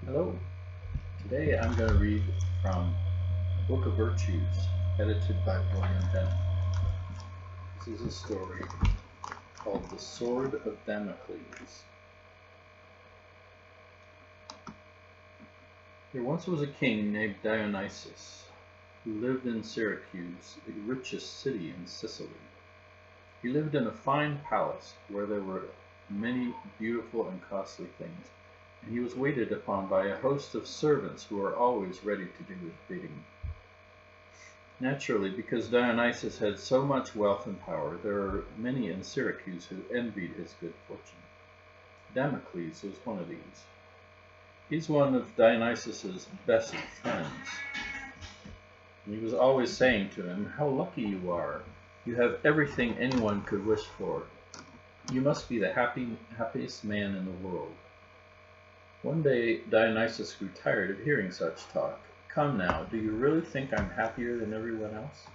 Hello. Today I'm going to read from a book of virtues edited by William Bennett. This is a story called The Sword of Damocles. There once was a king named Dionysus who lived in Syracuse, the richest city in Sicily. He lived in a fine palace where there were many beautiful and costly things, and he was waited upon by a host of servants who were always ready to do his bidding. Naturally, because Dionysus had so much wealth and power, there were many in Syracuse who envied his good fortune. Damocles was one of these. He's one of Dionysus's best friends. And he was always saying to him, "How lucky you are! You have everything anyone could wish for. You must be the happiest man in the world." One day Dionysus grew tired of hearing such talk. "Come now, do you really think I'm happier than everyone else?"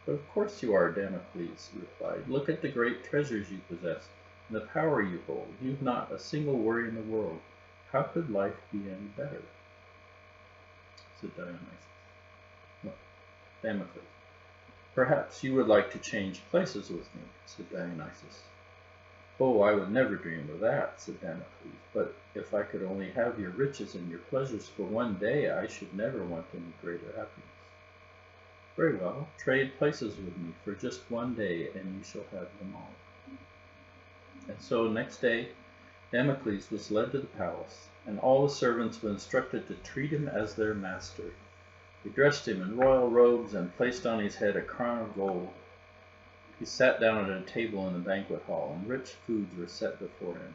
"But of course you are," Damocles replied. "Look at the great treasures you possess and the power you hold. You've not a single worry in the world. How could life be any better?" Said Dionysus. "Well, Damocles, perhaps you would like to change places with me," said Dionysus. "Oh, I would never dream of that," said Damocles. "But if I could only have your riches and your pleasures for one day, I should never want any greater happiness." "Very well, trade places with me for just one day, and you shall have them all." And so next day Damocles was led to the palace, and all the servants were instructed to treat him as their master. They dressed him in royal robes and placed on his head a crown of gold. He sat down at a table in the banquet hall, and rich foods were set before him.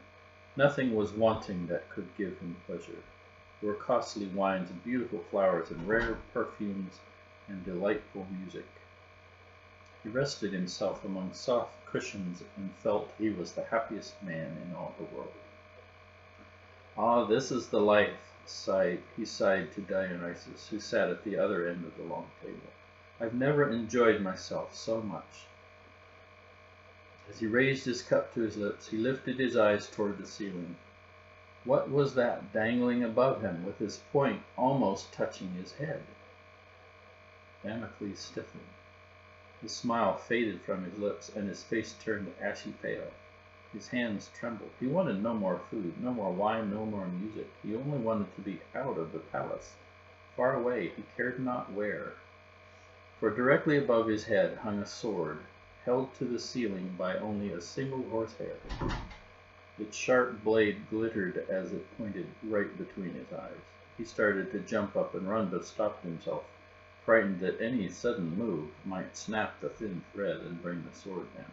Nothing was wanting that could give him pleasure. There were costly wines and beautiful flowers and rare perfumes and delightful music. He rested himself among soft cushions and felt he was the happiest man in all the world. "Ah, this is the life," he sighed to Dionysus, who sat at the other end of the long table. "I've never enjoyed myself so much." As he raised his cup to his lips, he lifted his eyes toward the ceiling. What was that dangling above him, with its point almost touching his head? Damocles stiffened. His smile faded from his lips, and his face turned ashy pale. His hands trembled. He wanted no more food, no more wine, no more music. He only wanted to be out of the palace, far away, he cared not where. For directly above his head hung a sword, held to the ceiling by only a single horsehair. Its sharp blade glittered as it pointed right between his eyes. He started to jump up and run, but stopped himself, frightened that any sudden move might snap the thin thread and bring the sword down.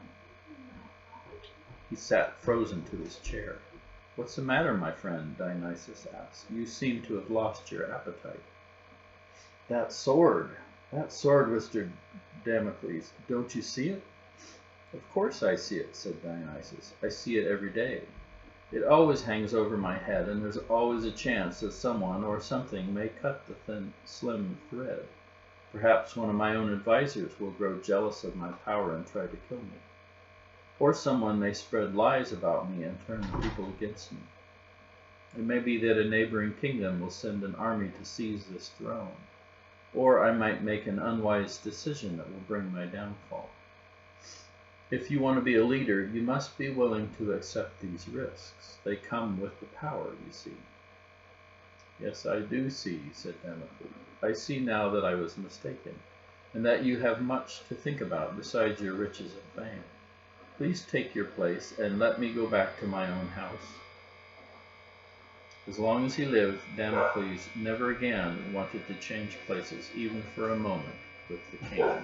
He sat frozen to his chair. "What's the matter, my friend?" Dionysus asked. "You seem to have lost your appetite." That sword, Mr. Damocles, don't you see it?" "Of course I see it," said Dionysus. "I see it every day. It always hangs over my head, and there's always a chance that someone or something may cut the thin, slim thread. Perhaps one of my own advisors will grow jealous of my power and try to kill me. Or someone may spread lies about me and turn the people against me. It may be that a neighboring kingdom will send an army to seize this throne. Or I might make an unwise decision that will bring my downfall. If you want to be a leader, you must be willing to accept these risks. They come with the power, you see." "Yes, I do see," said Damocles. "I see now that I was mistaken, and that you have much to think about besides your riches and fame. Please take your place, and let me go back to my own house." As long as he lived, Damocles never again wanted to change places, even for a moment, with the king.